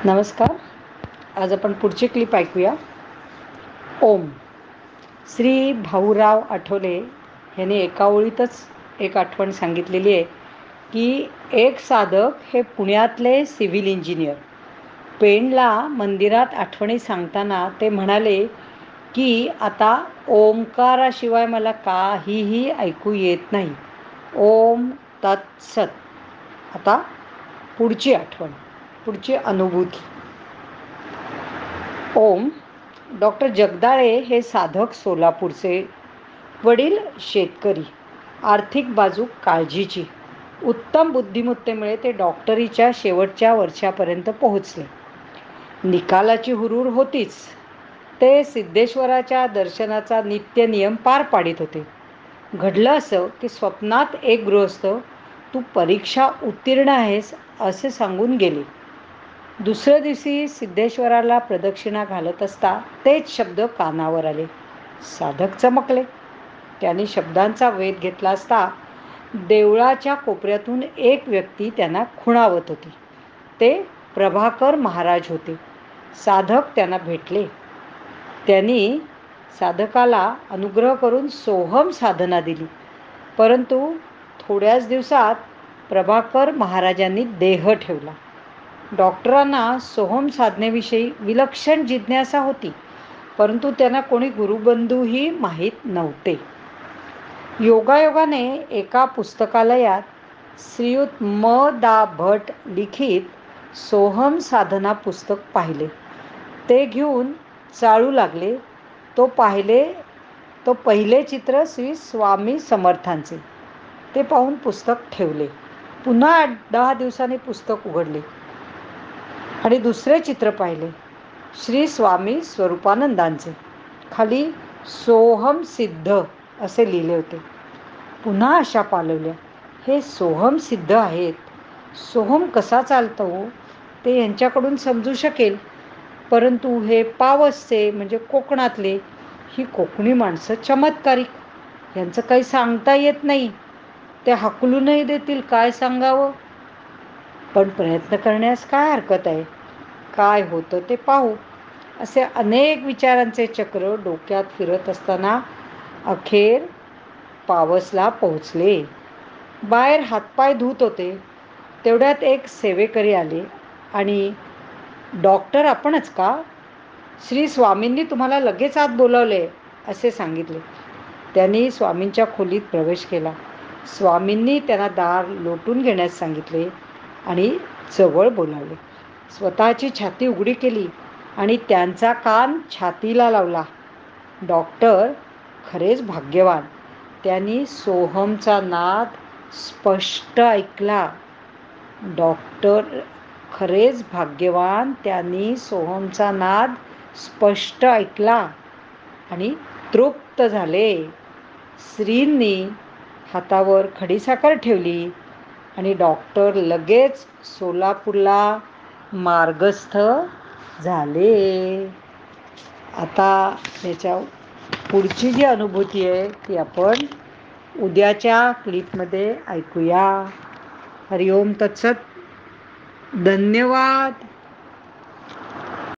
नमस्कार. आज आपण पुढची क्लिप ऐकूया. ओम. श्री भाऊराव आठवले यांनी एका ओळीतच एक आठवण सांगितलेली आहे की एक साधक हे पुण्यातले सिव्हिल इंजिनियर पेणला मंदिरात आठवणी सांगताना ते म्हणाले की आता ओंकाराशिवाय मला काहीही ऐकू येत नाही. ओम तत्सत. आता पुढची आठवण, पुढची अनुभूती. ओम. डॉक्टर जगदाळे हे साधक सोलापूरचे. वडील शेतकरी. आर्थिक बाजू काळजीची. उत्तम बुद्धिमत्तेमुळे ते डॉक्टरीच्या शेवटच्या वर्षापर्यंत पोहोचले. निकालाची हुरूर होतीच. ते सिद्धेश्वराच्या दर्शनाचा नित्यनियम पार पाडित होते. घडलं असं की स्वप्नात एक गृहस्थ तू परीक्षा उत्तीर्ण आहेस असे सांगून गेले. दुसऱ्या दिवशी सिद्धेश्वराला प्रदक्षिणा घालत असता तेच शब्द कानावर आले. साधक चमकले. त्यांनी शब्दांचा वेध घेतला असता देवळाच्या कोपऱ्यातून एक व्यक्ती त्यांना खुणावत होती. ते प्रभाकर महाराज होते. साधक त्यांना भेटले. त्यांनी साधकाला अनुग्रह करून सोहम साधना दिली. परंतु थोड्याच दिवसात प्रभाकर महाराजांनी देह ठेवला. डॉक्टरांना सोहम साधनेविषयी विलक्षण जिज्ञासा होती, परंतु त्यांना कोणी गुरुबंधूही माहीत नव्हते. योगायोगाने एका पुस्तकालयात श्रीयुत म. दा. भट लिखित सोहम साधना पुस्तक पाहिले. ते घेऊन चाळू लागले. तो पहिले चित्र श्री स्वामी समर्थांचे. ते पाहून पुस्तक ठेवले. पुन्हा 10 दिवसांनी पुस्तक उघडले आणि दुसरे चित्र पाहिले, श्री स्वामी स्वरूपानंदांचे. खाली सोहम सिद्ध असे लिहिले होते. पुन्हा आशा पालवल्या. हे सोहम सिद्ध आहेत. सोहम कसा चालतो ते यांच्याकडून समजू शकेल, परंतु हे पावसचे म्हणजे कोकणातले, ही कोकणी माणसं चमत्कारिक. यांचं काही सांगता येत नाही. ते हाकलूनही देतील, काय सांगावं. पण प्रयत्न करण्यास काय हरकत आहे. काय होतं ते पाहू. असे अनेक विचारांचे चक्र डोक्यात फिरत असताना अखेर पावसला पोहोचले. बाहेर हातपाय धुत होते. तेवढ्यात एक सेवेकरी आले आणि डॉक्टर आपणच का? श्री स्वामींनी तुम्हाला लगेच आत बोलावले असे सांगितले. त्यांनी स्वामींच्या खोलीत प्रवेश केला. स्वामींनी त्यांना दार लोटून घेण्यास सांगितले आणि जवळ बोलावले. स्वतःची छाती उघडी केली आणि त्यांचा कान छातीला लावला. डॉक्टर खरेच भाग्यवान. त्यांनी सोहमचा नाद स्पष्ट ऐकला. डॉक्टर खरेच भाग्यवान. त्यांनी सोहमचा नाद स्पष्ट ऐकला आणि तृप्त झाले. श्रींनी हातावर खडीसाखर ठेवली आणि डॉक्टर लगेच सोलापूरला मार्गस्थ झाले. आता याच्या पुढची जी अनुभूती आहे ती आपण उद्याच्या क्लिपमध्ये ऐकूया. हरिओम तत्सत. धन्यवाद.